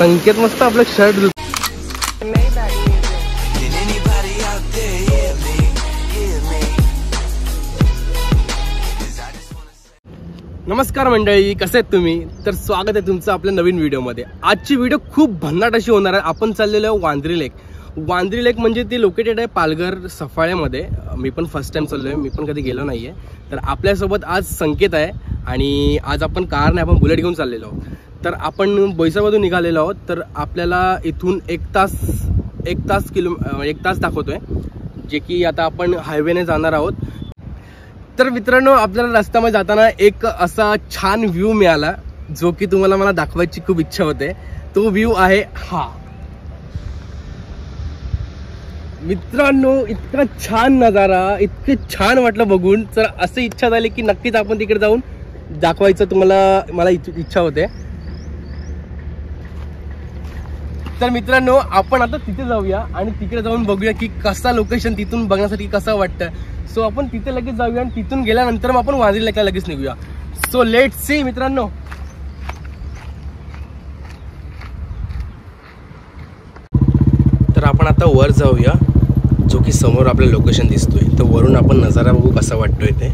संकेत मस्त आपलं शर्ट धुत. नमस्कार मंडळी, कसे आहेत तुम्ही? तर स्वागत आहे तुमचं आपल्या नवीन व्हिडिओमध्ये. आजची व्हिडिओ खूप भन्नाट अशी होणार आहे. आपण चाललेलो आहे वांद्री लेक. वांद्री लेक म्हणजे ती लोकेटेड आहे पालघर सफाळ्यामध्ये. मी पण फर्स्ट टाइम चाललो आहे, मी पण कधी गेलो नाही आहे. तर आपल्यासोबत आज संकेत आहे आणि आज आपण कार नाही, आपण बुलेट घेऊन चाललेलो आहोत. तर आपण बोईसरमधून निघालेलो आहोत. तर आपल्याला इथून एक तास दाखवतोय, जे की आता आपण हायवेने जाणार आहोत. तर मित्रांनो, आपल्याला रस्त्यामध्ये जाताना एक असा छान व्ह्यू मिळाला, जो की तुम्हाला मला दाखवायची खूप इच्छा होते. तो व्ह्यू आहे हा. मित्रांनो, इतका छान नजारा, इतके छान वाटलं बघून. तर असं इच्छा झाली की नक्कीच आपण तिकडे जाऊन दाखवायचं तुम्हाला, मला इच्छा होते. तर मित्रांनो, आपण आता तिथे जाऊया आणि तिकडे जाऊन बघूया की कसा लोकेशन तिथून बघण्यासाठी कसं वाटतं. सो आपण तिथे लगेच जाऊया आणि तिथून गेल्यानंतर मग आपण वांद्री लेकला लगेच निघूया. सो लेट्स सी मित्रांनो. तर आपण आता वर जाऊया, जो की समोर आपलं लोकेशन दिसतोय. तर वरून आपण नजारा बघू कसा वाटतोय ते.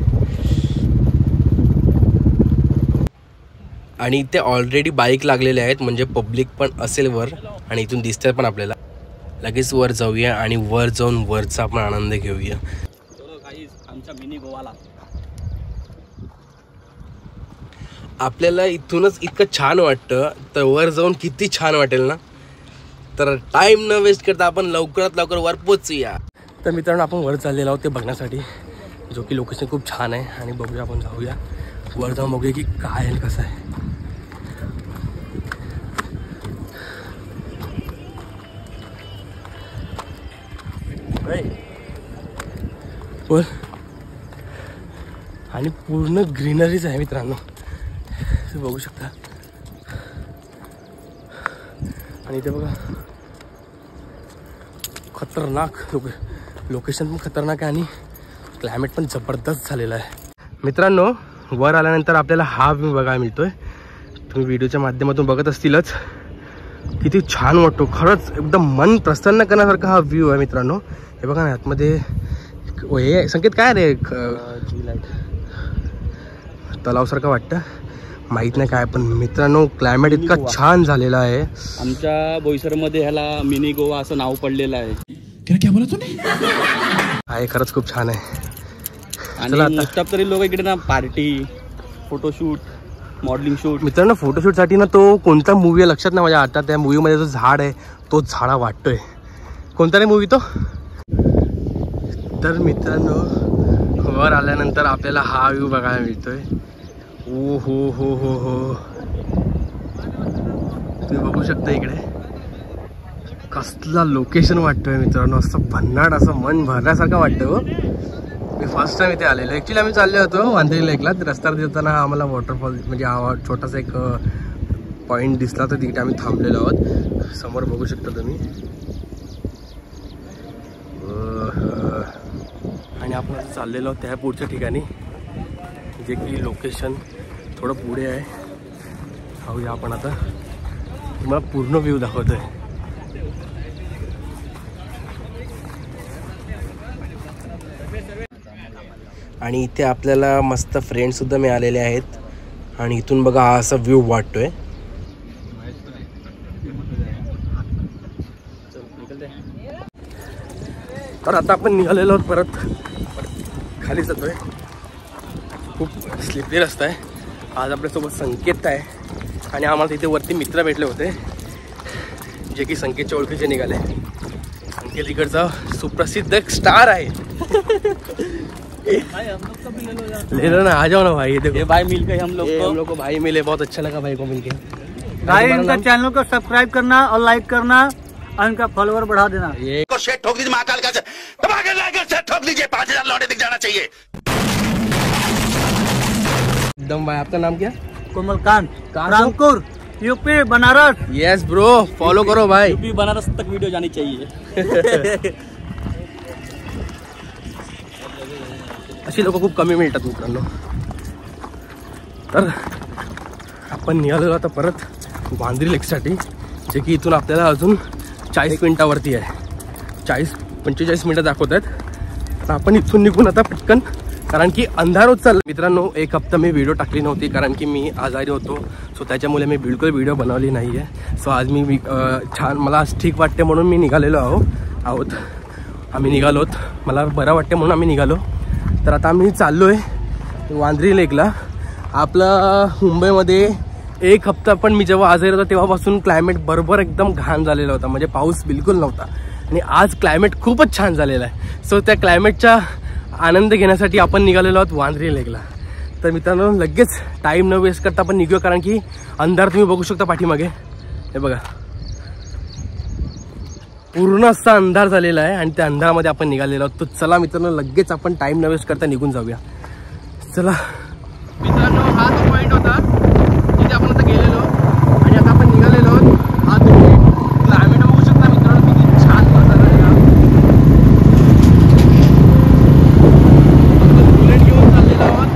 आणि इथे ऑलरेडी बाईक लागलेले आहेत, म्हणजे पब्लिक पण असेल वर आणि इथून दिसतात पण आपल्याला. लगेच वर जाऊया आणि वर जाऊन वरचा आपण आनंद घेऊया. आमच्या मिनी गोवाला आपल्याला इथूनच इतकं छान वाटतं, तर वर जाऊन किती छान वाटेल ना. तर टाइम न वेस्ट करता आपण लवकरात लवकर वर पोहोचूया. तर मित्रांनो, आपण वर चाललेलो आहोत ते बघण्यासाठी, जो की लोकेशन खूप छान आहे. आणि बघूया, आपण जाऊया वर जाऊन बघूया की काय आहे कसं आहे. वर आणि पूर्ण ग्रीनरीच आहे मित्रांनो, तुम्ही बघू शकता. आणि इथे बघा, खतरनाक लोकेशन पण खतरनाक आहे आणि क्लायमेट पण जबरदस्त झालेलं आहे. मित्रांनो, वर आल्यानंतर आपल्याला हा व्ह्यू बघायला मिळतोय. तुम्ही व्हिडिओच्या माध्यमातून बघत असतीलच. किती छान वाटतो खरंच, एकदम मन प्रसन्न करण्यासारखा हा व्ह्यू आहे मित्रांनो. हे बघा ना, आतमध्ये हे संकेत काय रे, तलावसारखं वाटतं, माहित नाही काय. पण मित्रांनो, क्लायमेट इतका छान झालेला आहे. आमच्या बोईसरमध्ये ह्याला मिनी गोवा असं नाव पडलेलं आहे. क्या बोला तुम्ही? आहे, खरंच खूप छान आहे. आणि मोस्ट ऑफ तरी लोक इकडे ना पार्टी, फोटोशूट, मॉडेलिंग शूट. मित्रांनो, फोटोशूटसाठी ना तो कोणता मूवी आहे लक्षात नाही माझ्या. आता त्या मूवीमध्ये जो झाड आहे तो झाडा वाटतोय. कोणता रे मूवी तो? तर मित्रांनो, वर आल्यानंतर आपल्याला हा व्ह्यू बघायला मिळतोय. ओ हो हो हो हो, तुम्ही बघू शकता इकडे कसला लोकेशन वाटतोय मित्रांनो. असं भन्नाट, असं मन भरण्यासारखं वाटतं. मी फर्स्ट टाइम इथे आलेलो. ॲक्च्युली आम्ही चाललो होतो वांद्री लेकला. रस्त्यावर येताना आम्हाला वॉटरफॉल म्हणजे हा छोटासा एक पॉईंट दिसला, तर तिथे आम्ही थांबलेलो आहोत. समोर बघू शकता तुम्ही. आणि आपण आता चाललेलो आहोत त्या पुढच्या ठिकाणी, जे की लोकेशन थोडं पुढे आहे. जाऊया आपण आता, तुम्हाला पूर्ण व्ह्यू दाखवतोय. आणि इथे आपल्याला मस्त फ्रेंडसुद्धा मिळालेले आहेत. आणि इथून बघा हा असा व्ह्यू वाटतोय. तर आता आपण निघालेलो आहोत, परत खाली जातोय. खूप स्लिपरी रस्ता आहे. आज आपल्यासोबत संकेत आहे आणि आम्हाला तिथे वरती मित्र भेटले होते, जे की संकेतच्या ओळखीचे निघाले. संकेत इकडचा सुप्रसिद्ध स्टार आहे. ले लो ना, आ जाओ ना भाई. देखो भाई मिल गए हम लोग को भाई मिले, बहुत अच्छा लगा भाई को मिलके. भाई इनका चैनल को सब्सक्राइब करना और लाइक करना और इनका फॉलोवर बढ़ा देना. ये शेट ठोक दीजिए, महाकाल का दबा के लाइक शेट ठोक दीजिए. 5000 लौटे दिख जाना चाहिए. एकदम भाई. आपका नाम क्या? Komalkant, Rampur, UP, Banaras. Yes bro, follow करो भाई. यूपी बनारस तक वीडियो जानी चाहिए. अशी लोक खूप कमी मिळतात मित्रांनो. तर आपण निघालेलो आता परत वांद्री लेकसाठी, जे की इथून आपल्याला अजून 40 मिनिटावरती आहे. 45 मिनिटं दाखवत आहेत. तर आपण इथून निघून आता पटकन, कारण की अंधार होत चालला. मित्रांनो, एक हप्ता मी व्हिडिओ टाकली नव्हती कारण की मी आजारी होतो. सो त्याच्यामुळे मी बिलकुल व्हिडिओ बनवली नाही आहे. सो आज मी छान, मला आज ठीक वाटते म्हणून मी निघालेलो आहोत. आम्ही निघालोत, मला बरं वाटते म्हणून आम्ही निघालो. तर आता आम्ही चाललो आहे वांद्री लेकला. आपला मुंबईमध्ये एक हप्ता पण मी जेव्हा आजारी होतो तेव्हापासून क्लायमेट बरोबर एकदम घाण झालेला होता, म्हणजे पाऊस बिलकुल नव्हता. आणि आज क्लायमेट खूपच छान झालेला आहे. सो त्या क्लायमेटचा आनंद घेण्यासाठी आपण निघालेलो आहोत वांद्री लेकला. तर मित्रांनो, लगेच टाईम न वेस्ट करता आपण निघूया, कारण की अंधार तुम्ही बघू शकता पाठीमागे. हे बघा, पूर्ण असा अंधार झालेला आहे आणि त्या अंधारामध्ये आपण निघालेलो आहोत. तर चला मित्रांनो, लगेच आपण टाईम न वेस्ट करता निघून जाऊया. चला मित्रांनो, हा तो पॉईंट होता जिथे आपण आता गेलेलो आणि आता आपण निघालेलो आहोत. हा तुम्ही क्लायमेट बघू शकता मित्रांनो, किती छान वाटत आहे. आपण बुलेट घेऊन चाललेलो आहोत.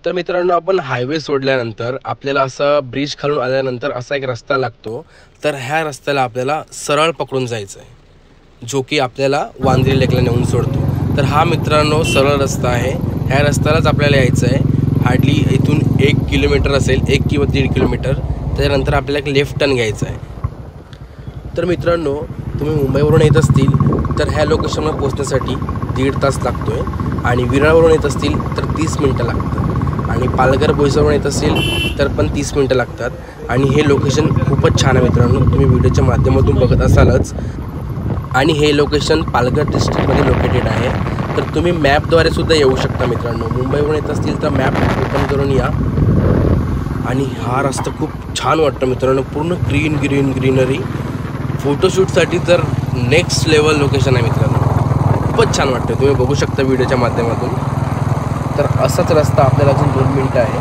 तर मित्रांनो, आपण हायवे सोडल्यानंतर आपल्याला असा ब्रिज खालून आल्यानंतर असा एक रस्ता लागतो. तर ह्या रस्त्याला आपल्याला सरळ पकडून जायचं आहे, जो की आपल्याला वांद्री लेकला नेऊन सोडतो. तर हा मित्रांनो सरळ रस्ता आहे. ह्या रस्त्यालाच आपल्याला यायचं आहे. हार्डली इथून 1 किलोमीटर असेल, 1 किंवा 1.5 किलोमीटर. त्याच्यानंतर आपल्याला एक लेफ्ट टर्न घ्यायचं आहे. तर मित्रांनो, तुम्ही मुंबईवरून येत असतील तर ह्या लोकेशनवर पोहोचण्यासाठी 1.5 तास लागतो आहे. आणि विरारवरून येत असतील तर 30 मिनटं लागतं. आणि पालघर बोईसरवरून येत असेल तर पण 30 मिनटं लागतात. आणि हे लोकेशन खूपच छान आहे मित्रांनो, तुम्ही व्हिडिओच्या माध्यमातून बघत असालच. आणि हे लोकेशन पालघर डिस्ट्रिक्टमध्ये लोकेटेड आहे. तर तुम्ही मॅपद्वारे सुद्धा येऊ शकता मित्रांनो. मुंबईवरून येत असतील तर मॅप ओपन करून या. आणि हा रस्ता खूप छान वाटतो मित्रांनो, पूर्ण ग्रीनरी. फोटोशूटसाठी तर नेक्स्ट लेवल लोकेशन आहे मित्रांनो, खूपच छान वाटतं. तुम्ही बघू शकता व्हिडिओच्या माध्यमातून. तर असाच रस्ता आपल्याला अजून 2 मिनटं आहे.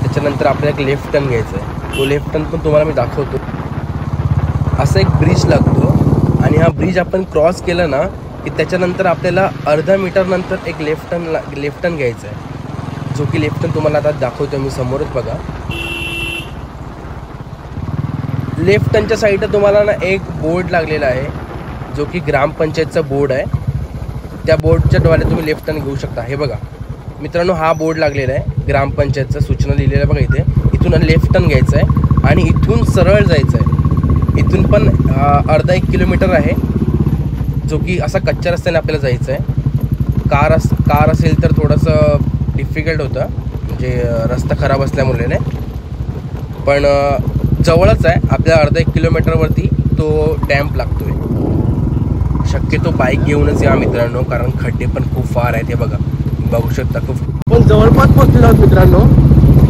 त्याच्यानंतर आपल्याला एक लेफ्ट टर्न घ्यायचा आहे. तो लेफ्ट टर्न पण तुम्हाला मी दाखवतो. असा एक ब्रिज लागतो आणि हा ब्रिज आपण क्रॉस केला ना की त्याच्यानंतर आपल्याला अर्धा मीटर नंतर एक लेफ्ट टर्न घ्यायचा आहे, जो की लेफ्ट टर्न तुम्हाला आता दाखवतो मी. समोरच बघा, लेफ्ट टर्नच्या साईडला तुम्हाला ना एक बोर्ड लागलेला आहे, जो की ग्रामपंचायतचा बोर्ड आहे. त्या बोर्डच्या द्वारे तुम्ही लेफ्ट टर्न घेऊ शकता. हे बघा मित्रांनो, हा बोर्ड लागलेला आहे ग्रामपंचायतचा, सूचना लिहिलेल्या बघा इथे. इथून लेफ्ट टर्न घ्यायचा आहे आणि इथून सरळ जायचं आहे. इथून पण अर्धा 1 किलोमीटर आहे, जो की असा कच्च्या रस्त्याने आपल्याला जायचं आहे. कार असेल तर थोडंसं डिफिकल्ट होतं, म्हणजे रस्ता खराब असल्यामुळे नाही. पण जवळच आहे आपल्याला, अर्धा 1 किलोमीटरवरती तो डॅम्प लागतो आहे. शक्यतो बाईक घेऊनच या मित्रांनो, कारण खड्डे पण खूप फार आहेत. हे बघू शकता खूप. पण जवळपास पोहोचलेलो आहोत मित्रांनो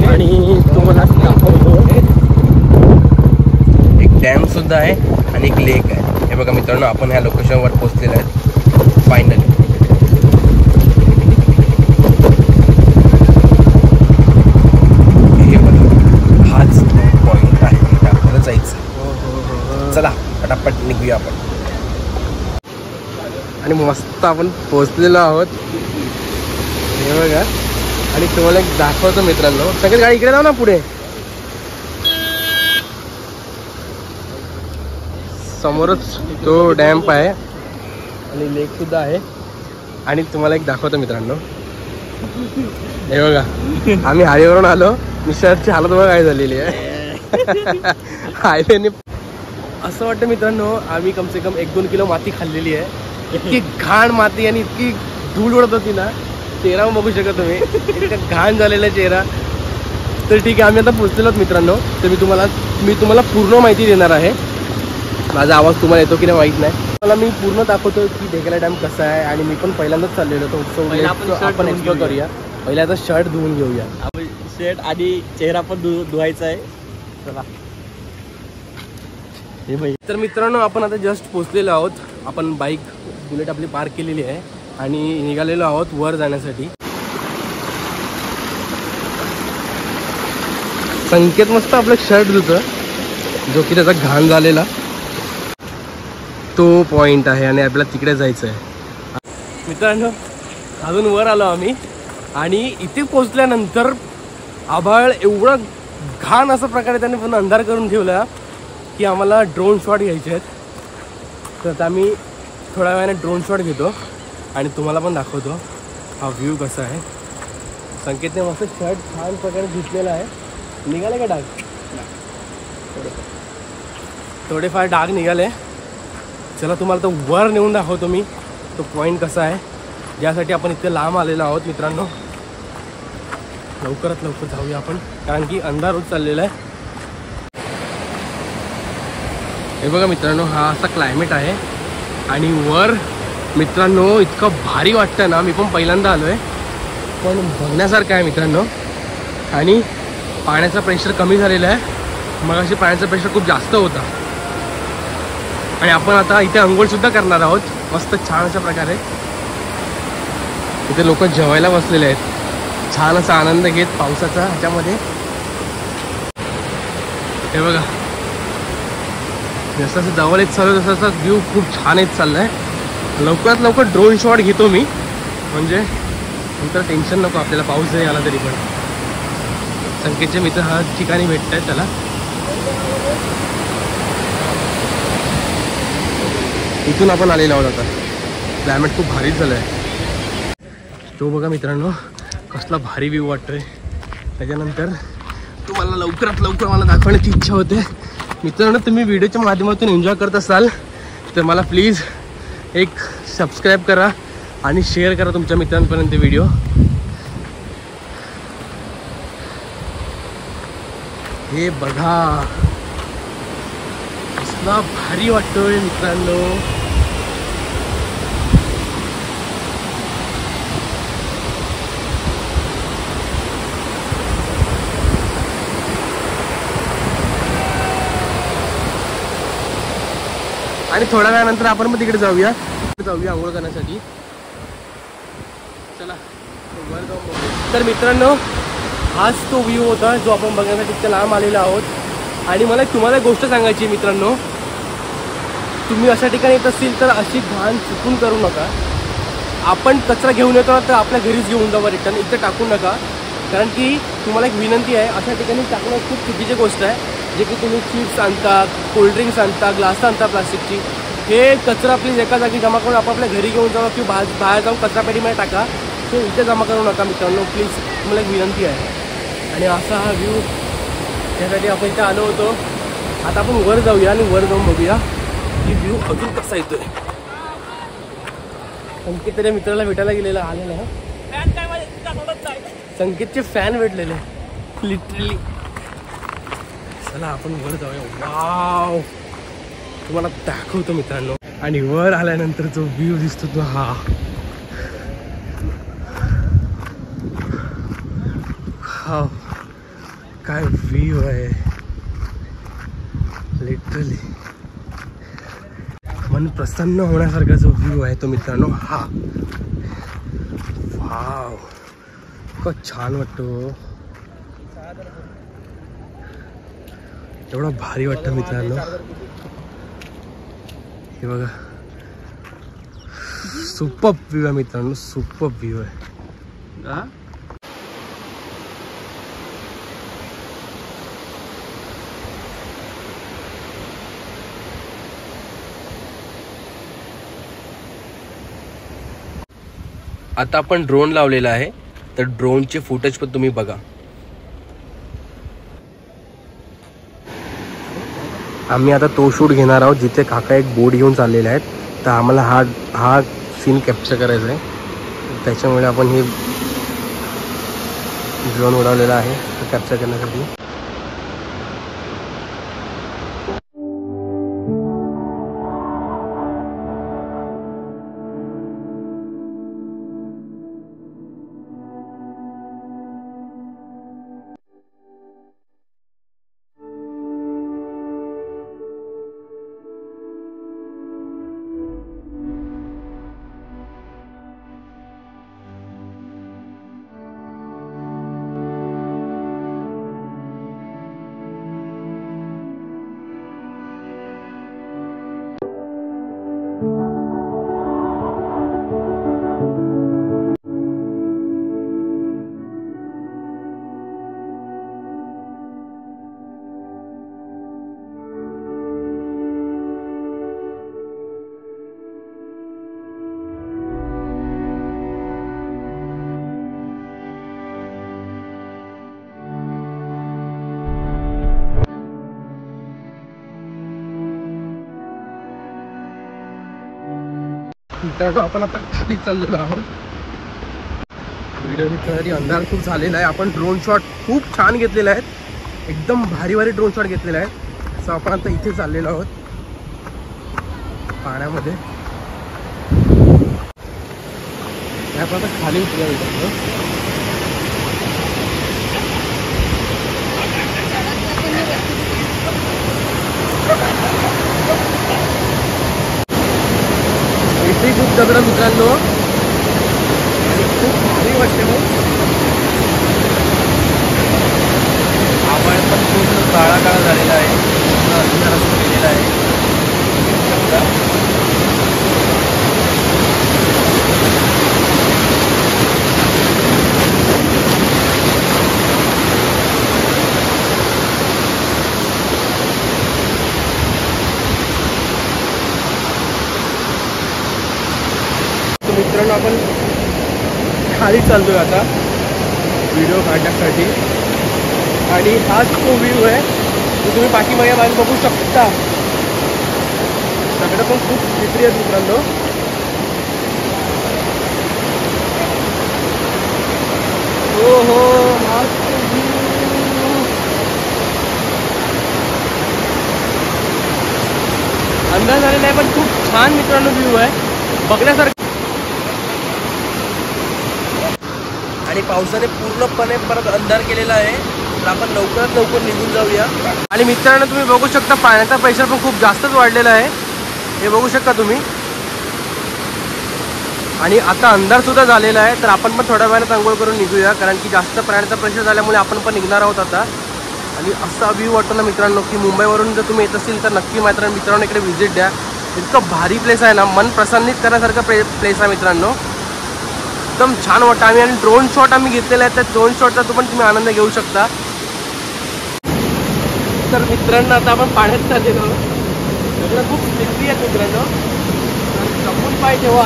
आणि तुम्हाला दाखवतो, एक डॅम सुद्धा आहे आणि एक लेक आहे. हे बघा मित्रांनो, आपण ह्या लोकेशनवर पोहोचलेलो आहे फायनली. हे बघा, हाच पॉईंट आहे तिथे आपल्याला जायचं. चला पटापट निघूया आपण. आणि मस्त आपण पोहोचलेलो आहोत. हे बघा, आणि तुम्हाला एक दाखवतो मित्रांनो. सगळी गाडी इकडे जाऊ ना, पुढे समोरच तो डॅम्प आहे आणि लेक सुद्धा आहे. आणि तुम्हाला एक दाखवतो मित्रांनो. हे बघा, आम्ही हायवेवरून आलो. निसर्गाची हालत बघा काय झालेली आहे. हायवेने असं वाटतं मित्रांनो, आम्ही कमसे कम 1-2 किलो माती खाल्लेली आहे. इतकी घाण माती आणि इतकी धूळ उडत होती ना, चेहरा बघू शकता तुम्ही, इतका घाण झालेला चेहरा. तर ठीक आहे, आम्ही आता पोहोचलेलो आहोत मित्रांनो. तर मी तुम्हाला पूर्ण माहिती देणार आहे. माझा आवाज तुम्हाला येतो की नाही माहीत नाही. मला मी पूर्ण दाखवतो की ढेकला डॅम कसा आहे. आणि मी पण पहिल्यांदाच चाललेलो होतो. आपण एक्सप्लोर करूया. पहिला आता शर्ट धुवून घेऊया. आपण शर्ट आणि चेहरा पण धुवायचा आहे. चला. तर मित्रांनो, आपण आता जस्ट पोहोचलेलो आहोत आपण बाईक बुलेट आपली पार्क केलेली आहे आणि निघालेलो आहोत वर जाण्यासाठी. संकेत मस्त आपलं शर्ट धुतं, जो की त्याचा घाण झालेला तो पॉइंट आहे आणि आपल्याला तिकडे जायचं आहे. मित्रांनो अजून वर आलो आम्ही आणि इथे पोचल्यानंतर आभाळ एवढं घाण अशा प्रकारे त्याने पण अंधार करून ठेवला की आम्हाला ड्रोन शॉट घ्यायचे आहेत. तर आता आम्ही थोड्या वेळाने ड्रोन शॉट घेतो आणि तुम्हाला पण दाखवतो हा व्ह्यू कसा आहे. संकेतने मस्त शर्ट छान प्रकारे धुतलेला आहे. निघाले का डाग? थोडेफार डाग निघाले. चला तुम्हाला तो वर नेऊन दाखवतो मी तो पॉईंट कसा आहे, ज्यासाठी आपण इतके लांब आलेलो आहोत. मित्रांनो लवकरात लवकर जाऊया आपण, कारण की अंधार होत चाललेला आहे. हे बघा मित्रांनो, हा असा क्लायमेट आहे आणि वर मित्रांनो इतकं भारी वाटतं ना. मी पण पहिल्यांदा आलो आहे, पण बघण्यासारखं आहे मित्रांनो. आणि पाण्याचा प्रेशर कमी झालेला आहे. मग अशी पाण्याचा प्रेशर खूप जास्त होता आणि आपण आता इथे अंघोळसुद्धा करणार आहोत मस्त छान अशा प्रकारे. इथे लोक जेवायला बसलेले आहेत छान असा आनंद घेत पावसाचा ह्याच्यामध्ये. हे बघा जसं जसं जवळ येत चालू तसं तसा व्ह्यू खूप छान येत चालला आहे. लवकरात लवकर ड्रोन शॉट घेतो मी, म्हणजे नंतर टेन्शन नको आपल्याला पाऊस जरी आला तरी. पण संकेतचे मित्र हा ठिकाणी भेटत आहेत त्याला. इथून आपण आलेलो आहोत. आता क्लायमेट खूप भारीच झालं आहे. तो बघा मित्रांनो कसला भारी व्ह्यू वाटतोय. त्याच्यानंतर तुम्हाला लवकरात लवकर मला दाखवण्याची इच्छा होते. मित्रांनो तुम्ही व्हिडिओच्या माध्यमातून एन्जॉय करत असाल तर मला प्लीज एक सबस्क्राईब करा आणि शेअर करा तुमच्या मित्रांपर्यंत व्हिडिओ. हे बघा कसला भारी वाटतोय मित्रांनो. आणि थोड्या वेळानंतर आपण मग तिकडे जाऊया आंघोळ करण्यासाठी. चला वर जाऊ. तर मित्रांनो हाच तो व्ह्यू होता जो आपण बघण्यासाठी इतक्या लांब आलेलो आहोत. आणि मला तुम्हाला एक गोष्ट सांगायची मित्रांनो, तुम्ही अशा ठिकाणी येत असतील तर अशी घाण चुकून करू नका. आपण कचरा घेऊन येतो तर आपल्या घरीच घेऊन जावा, रिटर्न इथे टाकू नका. कारण की तुम्हाला एक विनंती आहे, अशा ठिकाणी टाकणं खूप चुकीची गोष्ट आहे. जे की तुम्ही चिप्स आणता, कोल्ड्रिंक्स आणता, ग्लास आणता प्लास्टिकची, हे कचरा प्लीज एका जागी जमा करून आपापल्या घरी घेऊन जावा किंवा बाहेर जाऊन कचरापेटीमध्ये टाका. ते इथे जमा करू नका मित्रांनो, प्लीज तुम्हाला एक विनंती आहे. आणि असा हा व्ह्यू त्यासाठी आपण इथे आलो होतो. आता आपण वर जाऊया आणि वर जाऊन बघूया की व्ह्यू अजून कसा येतोय. संकेत त्याच्या मित्राला भेटायला गेलेला आलेला आहे. संकेतचे फॅन भेटलेले लिटरली. चला आपण वर जाऊया. वाव तुम्हाला दाखवतो मित्रांनो. आणि वर आल्यानंतर जो व्ह्यू दिसतो तो हा हा काय व्ह्यू आहे लिटरली. मन प्रसन्न होण्यासारखा जो व्ह्यू आहे तो मित्रांनो हा. वाव खूप छान वाटतो. एवढा भारी वाटतं मित्रांनो. हे बघा सुपर व्ह्यू आहे मित्रांनो, सुपर व्ह्यू आहे. आता आपण ड्रोन लावलेला आहे, तर ड्रोनचे फुटेज पण तुम्ही बघा. आम्ही आता तो शूट घेणार आहोत जिथे काका एक बोट घेऊन चाललेले आहेत. तर आम्हाला हा सीन कॅप्चर करायचा आहे. त्याच्यामुळे आपण हे ड्रोन उडवलेला आहे कॅप्चर करण्यासाठी. मित्रांनो आपण आता खाली चाललेलो आहोत. व्हिडिओ तरी अंधार खूप झालेला आहे. आपण ड्रोन शॉट खूप छान घेतलेले आहेत, एकदम भारी भारी ड्रोन शॉट घेतलेले आहेत. सो आपण आता इथे चाललेलो आहोत पाण्यामध्ये. आपण आता खाली उतरलो. इथे खूप दगड मित्रांनो आणि खूप भारी वाटते. आभाळ पण पूर्ण काळा काळा झालेला आहे, पूर्ण अंधार असं केलेला आहे. मित्रांनो आपण खाली चालतोय आता व्हिडिओ काढण्यासाठी आणि हाच तो व्ह्यू आहे जो तुम्ही पाठीमागे बाजू बघू शकता. सगळं पण खूप चित्री आहेत मित्रांनो. हो हो अंदाज झालेला आहे पण खूप छान मित्रांनो व्ह्यू आहे बघण्यासारखं. आणि पावसाने पूर्णपणे परत अंधार केलेला आहे, तर आपण लवकरात लवकर निघून जाऊया. आणि मित्रांनो तुम्ही बघू शकता पाण्याचा प्रेशर पण खूप जास्तच वाढलेला आहे, हे बघू शकता तुम्ही. आणि आता अंधार सुद्धा झालेला आहे, तर आपण पण थोड्या वेळाने आंघोळ करून निघूया, कारण की जास्त पाण्याचा प्रेशर झाल्यामुळे आपण पण निघणार आहोत आता. आणि असा व्ह्यू वाटतो ना मित्रांनो की मुंबईवरून जर तुम्ही येत असेल तर नक्की मित्रांनो इकडे व्हिजिट द्या. इतकं भारी प्लेस आहे ना, मन प्रसन्नित करण्यासारखं प्लेस आहे मित्रांनो. एकदम छान वाटतं. आम्ही आणि ड्रोन शॉट आम्ही घेतलेला आहे, त्या ड्रोन शॉटचा तो पण तुम्ही आनंद घेऊ शकता. तर मित्रांनो आता आपण पाण्यात चाललेलो आहोत. खूप स्लिपरी आहेत मित्रांनो, जपून पाय ठेवा.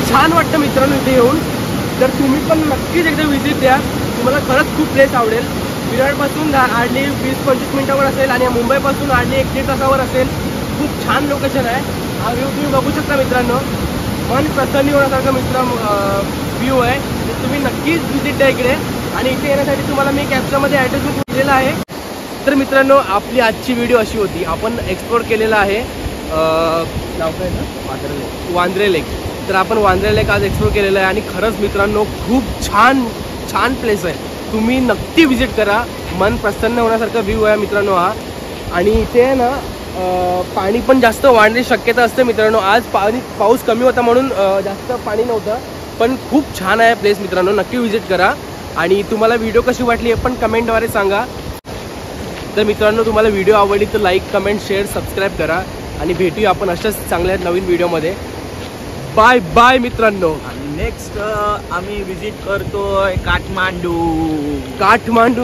छान वाटतं मित्रांनो इथे येऊन. तर तुम्ही पण नक्कीच एकदा व्हिजिट द्या, तुम्हाला खरंच खूप प्लेस आवडेल. विरारपासून हार्डली 20-25 मिनिटावर असेल आणि मुंबईपासून हार्डली 1-1.5 तासावर असेल. खूप छान लोकेशन आहे. हा व्ह्यू तुम्ही बघू शकता मित्रांनो, मन प्रसन्न होण्यासारखं व्ह्यू आहे. तर तुम्ही नक्कीच व्हिजिट द्या इकडे. आणि इथे येण्यासाठी तुम्हाला मी कॅप्चरमध्ये ॲड्रेस पण दिलेला आहे. तर मित्रांनो आपली आजची व्हिडिओ अशी होती, आपण एक्सप्लोर केलेला आहे नाव काय ना वांद्रे लेक. तर आपण वांद्रे लेक आज एक्सप्लोर केलेलं आहे आणि खरंच मित्रांनो खूप छान प्लेस आहे. तुम्ही नक्की व्हिजिट करा, मन प्रसन्न होण्यासारखा व्ह्यू आहे मित्रांनो हा. आणि इथे ना पाणी पण जास्त वाढण्याची शक्यता असते मित्रांनो. आज पाऊस कमी होता म्हणून जास्त पाणी नव्हतं, पण खूप छान आहे प्लेस मित्रांनो, नक्की व्हिजिट करा. आणि तुम्हाला व्हिडिओ कशी वाटली हे पण कमेंटद्वारे सांगा. तर मित्रांनो तुम्हाला व्हिडिओ आवडली तर लाईक, कमेंट, शेअर, सबस्क्राईब करा आणि भेटूया आपण अशाच चांगल्या नवीन व्हिडिओमध्ये. बाय बाय मित्रांनो. आणि नेक्स्ट आम्ही विजिट करतोय काठमांडू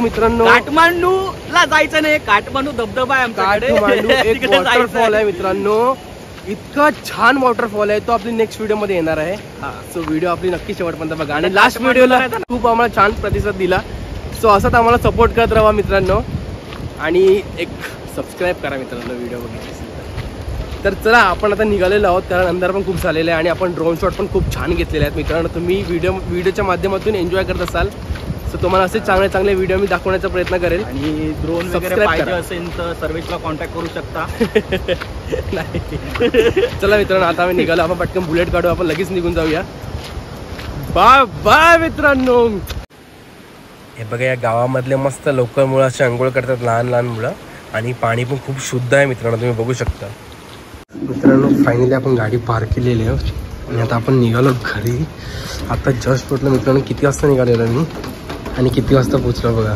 मित्रांनो. काठमांडूला जायचं नाही, काठमांडू धबधबा आहे आमच्याकडे. काठमांडू एक वॉटरफॉल आहे मित्रांनो, इतका छान वॉटरफॉल आहे, तो आपली नेक्स्ट व्हिडिओ मध्ये येणार आहे. सो व्हिडिओ आपली नक्की शेवटपर्यंत बघा. आणि लास्ट व्हिडिओला खूप आम्हाला छान प्रतिसाद दिला. सो असंच आम्हाला सपोर्ट करत राहा मित्रांनो. आणि एक सबस्क्राईब करा मित्रांनो व्हिडिओ बघितली असेल तर. चला आपण आता निघालेलो आहोत, कारण अंधार पण खूप झालेला आहे आणि आपण ड्रोन शॉट पण खूप छान घेतलेले आहेत मित्रांनो. तुम्ही व्हिडिओच्या माध्यमातून एन्जॉय करत असाल, सो तुम्हाला असे चांगले व्हिडिओ मी दाखवण्याचा प्रयत्न करेल. आणि ड्रोन वगैरे पाहिजे असेल तर सर्व्हिसला कॉन्टॅक्ट करू शकता. नाही चला मित्रांनो आता आम्ही निघालो, आपण पटकन बुलेट काढू, आपण लगेच निघून जाऊया. बाय बाय मित्रांनो. हे बघा या गावामधले मस्त लोकल मुलं असे अंघोळ करतात, लहान मुलं. आणि पाणी पण खूप शुद्ध आहे मित्रांनो, तुम्ही बघू शकता. मित्रांनो फायनली आपण गाडी पार्क केलेली आहे आणि आता आपण निघालो घरी. आता जस्ट पोचलो मित्रांनो. किती वाजता निघालेलो मी आणि किती वाजता पोचलो बघा.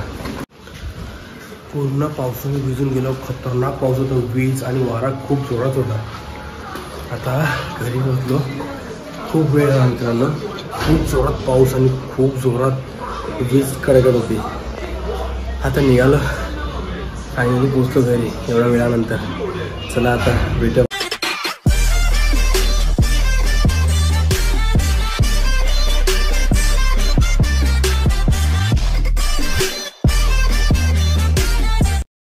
पूर्ण पावसाने भिजून गेलो. खतरनाक पाऊस होता, वीज आणि वारा खूप जोरात होता. आता घरी पोहोचलो. खूप वेळ झाला मित्रांनो. खूप जोरात पाऊस आणि खूप जोरात वीज कडकत होती. आता निघालो, फायनली पोहोचलो घरी एवढ्या वेळानंतर. चला आता भेटू.